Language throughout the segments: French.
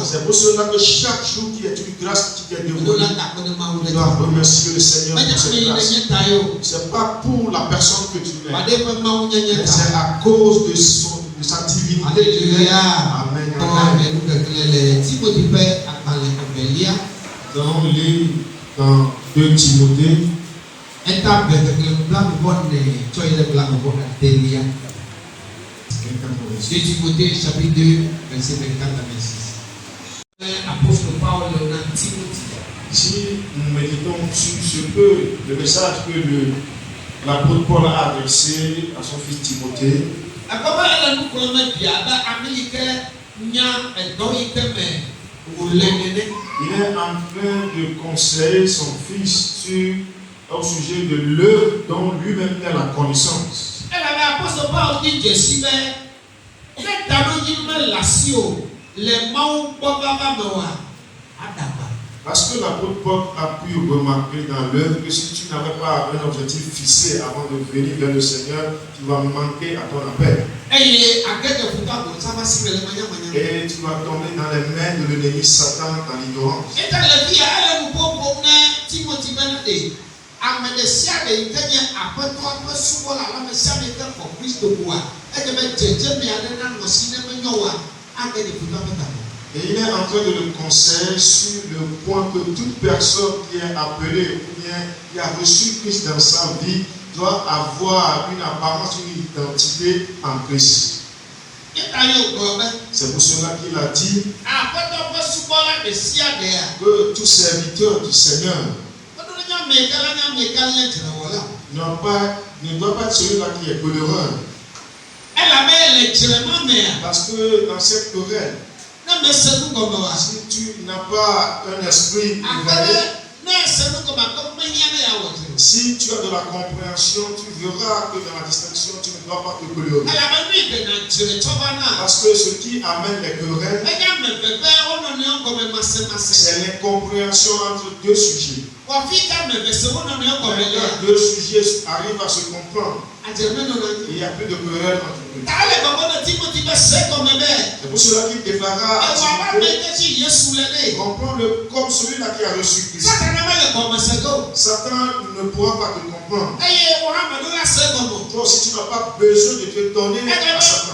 C'est pour cela que chaque jour qui est une grâce qui est dévolue, tu dois remercier le Seigneur pour cette grâce. Ce n'est pas pour la personne que tu es, mais c'est à cause de sa divinité. Alléluia. Amen. Dans 2 Timothée, 2 Timothée chapitre 2, verset 24 à 26. Apôtre Paul dans Timothée. Si nous méditons sur ce que le message que l'apôtre Paul a adressé à son fils Timothée, il est en train de conseiller son fils au sujet de l'œuvre dont lui-même a la connaissance. Parce que l'apôtre Paul a pu remarquer dans l'œuvre que si tu n'avais pas un objectif fixé avant de venir vers le Seigneur, tu vas manquer à ton appel. Et tu vas tomber dans les mains de l'ennemi Satan dans l'ignorance. Et il est en train de le conseiller sur le point que toute personne qui est appelée ou bien qui a reçu Christ dans sa vie doit avoir une apparence, une identité en Christ. C'est pour cela qu'il a dit que tout serviteur du Seigneur ne doit pas être celui-là qui est peureux. Parce que dans cette querelle, si tu n'as pas un esprit éveillé, si tu as de la compréhension, tu verras que dans la distinction, tu ne dois pas te coller. Parce que ce qui amène les querelles, c'est l'incompréhension entre deux sujets. Quand deux sujets arrivent à se comprendre, il n'y a plus de querelle entre eux. C'est pour cela qu'il déclara à Timothée, comprends-le comme celui-là qui a reçu Christ. Satan ne pourra pas te comprendre. Toi aussi, tu n'as pas besoin de te donner à Satan.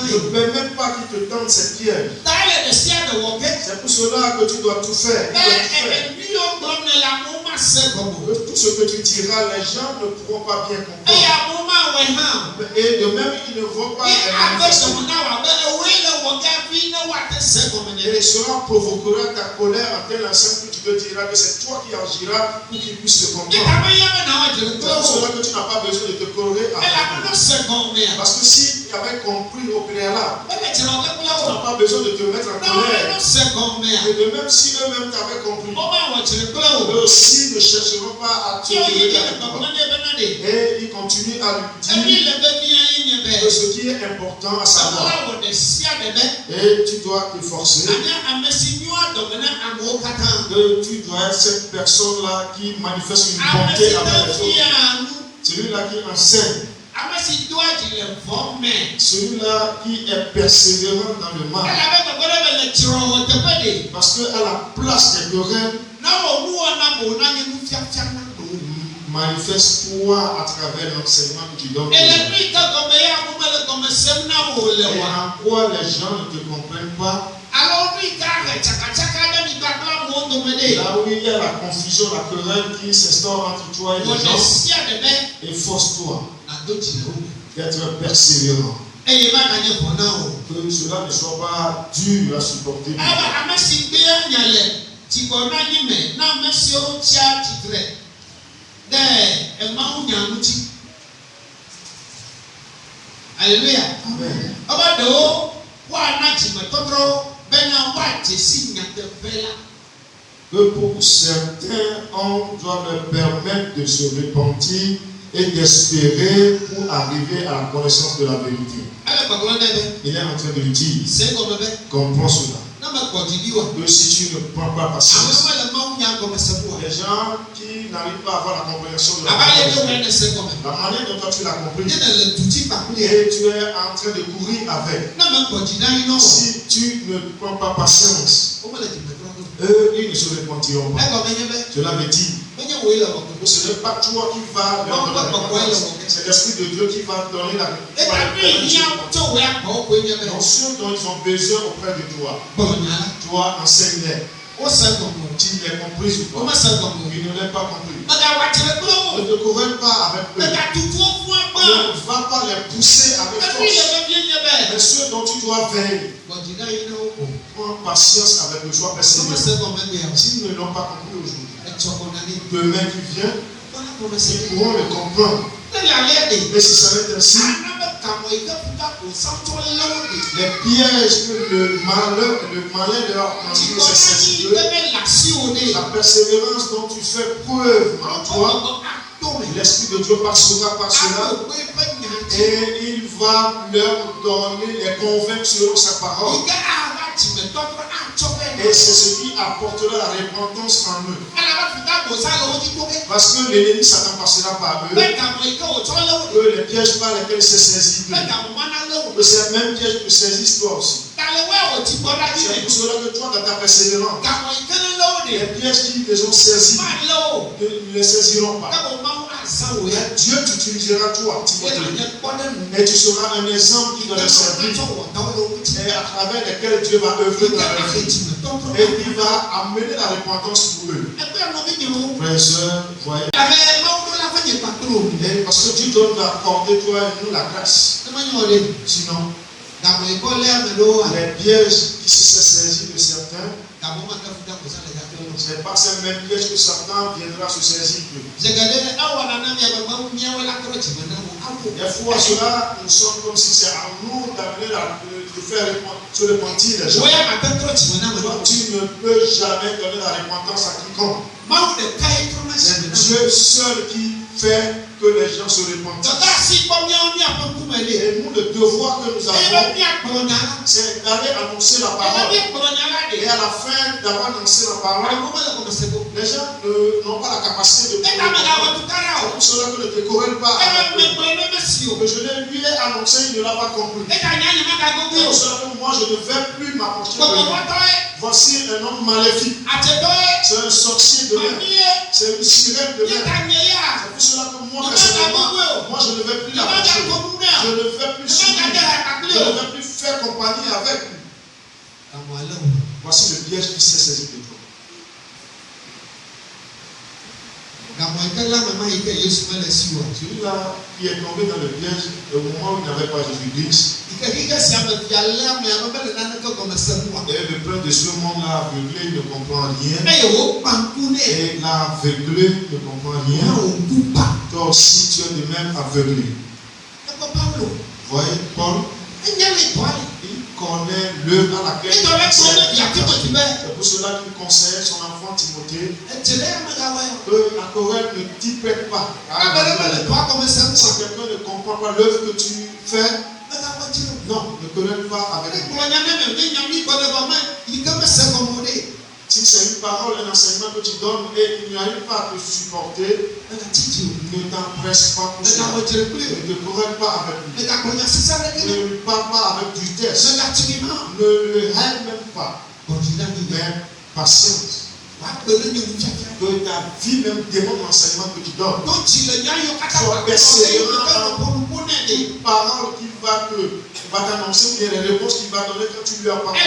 Ne permets pas qu'il te tente cette pierre. C'est pour cela que tu dois tout faire. Tout ce que tu diras, les gens ne pourront pas bien comprendre. Et de même, ils ne vont pas manifester. Et cela provoquera ta colère en tel ensemble que tu te diras que c'est toi qui agiras pour qu'ils puissent se comprendre. C'est pour cela que tu n'as pas besoin de te coller à parce que si tu avais compris au préalable, tu n'as pas besoin de te mettre en colère. Et de même, si eux-mêmes t'avaient compris, eux aussi ne chercheront pas à te donner à et ils continuent à lui dire que ce qui est important à savoir. Et tu dois t'efforcer. Que tu dois être cette personne-là qui manifeste une bonté envers les autres. Celui-là qui enseigne. Celui-là qui est persévérant dans le mal. Parce qu'à la place des querelles, manifeste toi à travers l'enseignement que tu donnes. Et en quoi les gens ne te comprennent pas. Là où il y a la confusion, la querelle qui s'instaure entre toi et les gens, efforce-toi d'être persévérant. Que cela ne soit pas dur à supporter. Alléluia. Amen. Que pour certains, on doit leur permettre de se repentir et d'espérer pour arriver à la connaissance de la vérité. Il est en train de le dire. Comprends cela. que si tu ne prends pas patience, les gens qui n'arrivent pas à avoir la compréhension de la manière dont toi tu l'as compris, et tu es en train de courir avec. Si tu ne prends pas patience, eux, ils ne se repentiront pas. Cela veut dire que ce n'est pas toi qui vas leur donner la réponse, c'est l'Esprit de Dieu qui va donner la réponse. Donc ceux dont ils ont besoin auprès de toi, toi enseigne-les. Tu les compris ou pas? Ils ne l'ont pas compris. Ne te corrèle pas avec eux. Ne va pas les pousser avec force. Mais ceux dont tu dois veiller, prends patience avec eux, sois persévérant. S'ils ne l'ont pas compris aujourd'hui, demain qui vient, ils pourront le comprendre. Et si ça va être ainsi, les pièges que le malin leur a envoyé, c'est saisi d'eux. La persévérance dont tu fais preuve en toi, l'Esprit de Dieu passera par cela et il va leur donner, les convaincre selon sa parole. Et c'est ce qui apportera la repentance en eux. Parce que l'ennemi Satan passera par eux. Eux, les pièges par lesquels il s'est saisi d'eux. Que ces mêmes pièges te saisissent toi aussi. C'est pour cela que toi, dans ta persévérance, les pièges qui les ont saisis ne les saisiront pas. Dieu t'utilisera toi, Timothée, et tu seras un exemple qui doit les servir, et à travers lesquels Dieu va œuvrer dans leur vie, et il va amener la repentance pour eux. Frères et sœurs, voyez, et parce que Dieu doit t'accorder toi et nous la grâce. Sinon, les pièges qui se sont saisis de certains, c'est par ces mêmes pièges que Satan viendra se saisir d'eux. Des fois, cela, nous sommes comme si c'est à nous d'amener de faire se repentir les gens. Toi, tu ne peux jamais donner la repentance à quiconque. C'est Dieu seul qui fait que les gens se repentent. Et nous, le devoir que nous avons, c'est d'aller annoncer la parole. Et à la fin d'avoir annoncé la parole, les gens n'ont pas la capacité de comprendre. C'est pour cela que ne te corrèle pas avec eux. Que je lui ai annoncé, il ne l'a pas compris. C'est pour cela que moi, je ne vais plus m'approcher de lui. Voici un homme maléfique. C'est un sorcier de mer. C'est une sirène de mer. C'est pour cela que moi, personnellement, moi je ne vais plus l'approcher. Je ne vais plus suivre. Je ne vais plus faire compagnie avec lui. Voici le piège qui s'est saisi de toi. Celui-là qui est tombé dans le piège au moment où il n'avait pas Jésus-Christ. Et le prince de ce monde-là, aveuglé, il ne comprend rien. Et l'aveuglé ne comprend rien. Toi aussi, tu es de même aveuglé. Voyez, Paul, il connaît l'heure dans laquelle il est. C'est pour cela qu'il conseille son enfant Timothée que la Corée ne t'y prête pas. Si quelqu'un ne comprend pas l'œuvre que tu fais, non, ne connais pas avec lui. Si c'est une parole, un enseignement que tu donnes et il n'arrive pas à te supporter, ne t'empresse pas pour cela. Ne te corrèle pas avec lui. Ne lui parle pas avec vitesse. Ne le haine même pas. Mais patience. Que ta vie même démontre l'enseignement que tu donnes. Sois persévérant une parole qui va t'annoncer ou bien les réponses qu'il va donner quand tu lui as parlé.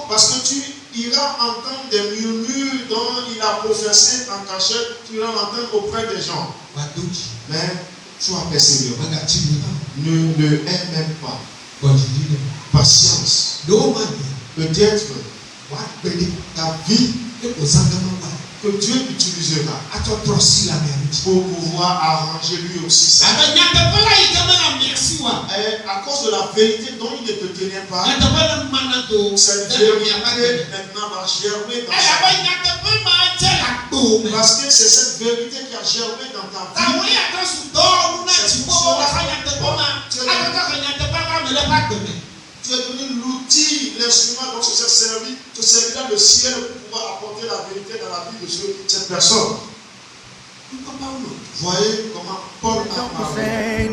Parce que tu iras entendre des murmures dont il a professé en cachette, tu iras entendre auprès des gens. Mais sois persévérant. Ne le hais même pas. Patience. Peut-être ta vie que Dieu utilisera pour pouvoir arranger lui aussi ça. Et à cause de la vérité dont il ne te tenait pas, cette vérité maintenant va germer dans ta vie. Parce que c'est cette vérité qui a germé dans ta vie. C'est pour cela que l'argent ne l'est pas donné. Tu es devenu l'outil, l'instrument dont se servira le ciel pour pouvoir apporter la vérité dans la vie de cette personne. Voyez comment Paul a parlé.